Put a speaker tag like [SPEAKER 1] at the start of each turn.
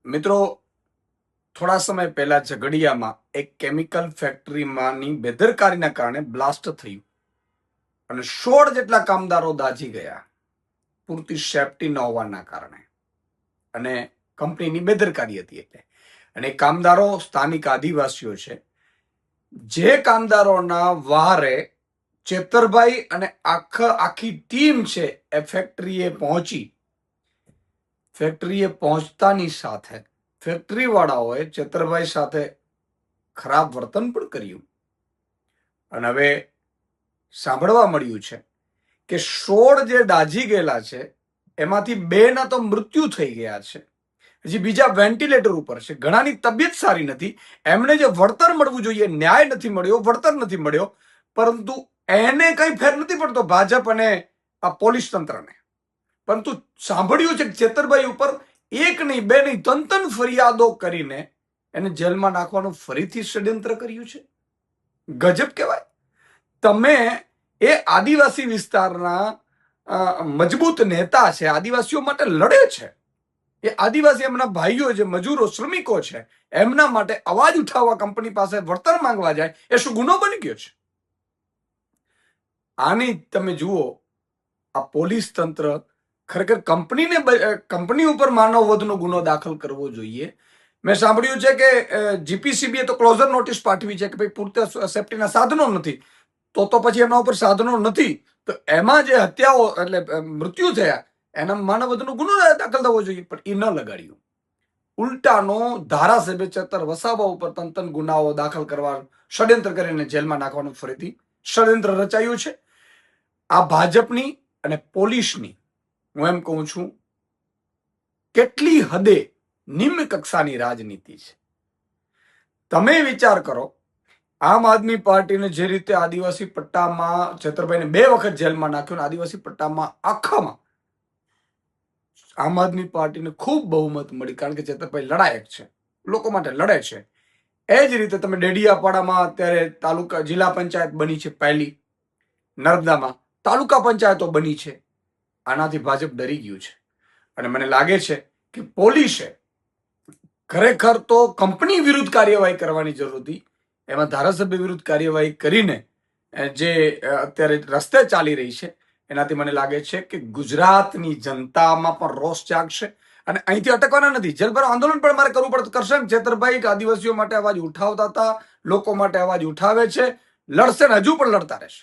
[SPEAKER 1] મિત્રો, થોડા સમય પહેલા ઝઘડિયામાં એક કેમિકલ ફેક્ટરીમાંની બેદરકારીના કારણે બ્લાસ્ટ થયું અને 16 જેટલા કામદારો દાઝી ગયા પૂરતી સેફટી ન હોવાના કારણે. અને કંપનીની બેદરકારી હતી એટલે. અને કામદારો સ્થાનિક આદિવાસીઓ છે. જે કામદારોના વારે ચેતરભાઈ અને આખી ટીમ છે એ ફેક્ટરીએ પહોંચતાની સાથે ફેક્ટરી વાળાઓએ ચેતરભાઈ સાથે ખરાબ વર્તન પણ કર્યું. અને હવે સાંભળવા મળ્યું છે કે 16 જે દાઝી ગયેલા છે એમાંથી 2 ના તો મૃત્યુ થઈ ગયા છે. હજી બીજા વેન્ટિલેટર ઉપર છે. ઘણાની તબિયત સારી નથી. એમને જે વળતર મળવું જોઈએ, ન્યાય નથી મળ્યો, વળતર નથી મળ્યો. પરંતુ એને કઈ ફેર નથી પડતો ભાજપ અને આ પોલીસ તંત્રને. પરંતુ સાંભળ્યું છે કે ચેતરભાઈ ઉપર 1 નહીં 2 નહીં 3 ફરિયાદો કરીને એને જેલમાં નાખવાનું ફરીથી ષડયંત્ર કર્યું છે. ગજબ કહેવાય. તમે એ આદિવાસી વિસ્તારના મજબૂત નેતા છે, આદિવાસીઓ માટે લડે છે. એ આદિવાસી એમના ભાઈઓ જે મજૂરો શ્રમિકો છે એમના માટે અવાજ ઉઠાવવા કંપની પાસે વળતર માંગવા જાય, એ શું ગુનો બની ગયો છે? આની તમે જુઓ, આ પોલીસ તંત્ર ખરેખર કંપની ઉપર માનવ વધનો ગુનો દાખલ કરવો જોઈએ. મેં સાંભળ્યું છે કે જીપીસીબીએ તો ક્લોઝર નોટિસ પાઠવી છે કે ભાઈ પૂરતા સેફટીના સાધનો નથી. તો પછી એમના ઉપર સાધનો નથી તો એમાં જે હત્યાઓ એટલે મૃત્યુ થયા એના માનવ વધનો ગુનો દાખલ થવો જોઈએ. પણ એ ન લગાડ્યું. ઉલટાનો ધારાસભ્ય ચેતર વસાવા ઉપર તંતન ગુનાઓ દાખલ કરવા ષડયંત્ર કરીને જેલમાં નાખવાનું ફરીથી ષડયંત્ર રચાયું છે. આ ભાજપની અને પોલીસની, હું એમ કહું છું, કેટલી હદે નિમ્ન કક્ષાની રાજનીતિ છે. તમે વિચાર કરો, આમ આદમી પાર્ટીને જે રીતે આદિવાસી પટ્ટામાં ચેતરભાઈને 2 વખત જેલમાં નાખ્યો, આદિવાસી પટ્ટામાં આખામાં આમ આદમી પાર્ટીને ખૂબ બહુમત મળી, કારણ કે ચેતરભાઈ લડાયક છે, લોકો માટે લડે છે. એ જ રીતે તમે ડેડિયાપાડામાં અત્યારે જિલ્લા પંચાયત બની છે, પહેલી નર્મદામાં તાલુકા પંચાયતો બની છે. આનાથી ભાજપ ડરી ગયું છે. અને મને લાગે છે કે પોલીસે ખરેખર તો કંપની વિરુદ્ધ કાર્યવાહી કરવાની જરૂર હતી. એમાં ધારાસભ્ય વિરુદ્ધ કાર્યવાહી કરીને જે અત્યારે રસ્તે ચાલી રહી છે એનાથી મને લાગે છે કે ગુજરાતની જનતામાં પણ રોષ જાગશે. અને અહીંથી અટકવાના નથી. જેલભરો આંદોલન પણ મારે કરવું પડે કરશે. ચેતરભાઈ આદિવાસીઓ માટે અવાજ ઉઠાવતા હતા, લોકો માટે અવાજ ઉઠાવે છે, લડશે ને હજુ પણ લડતા રહેશે.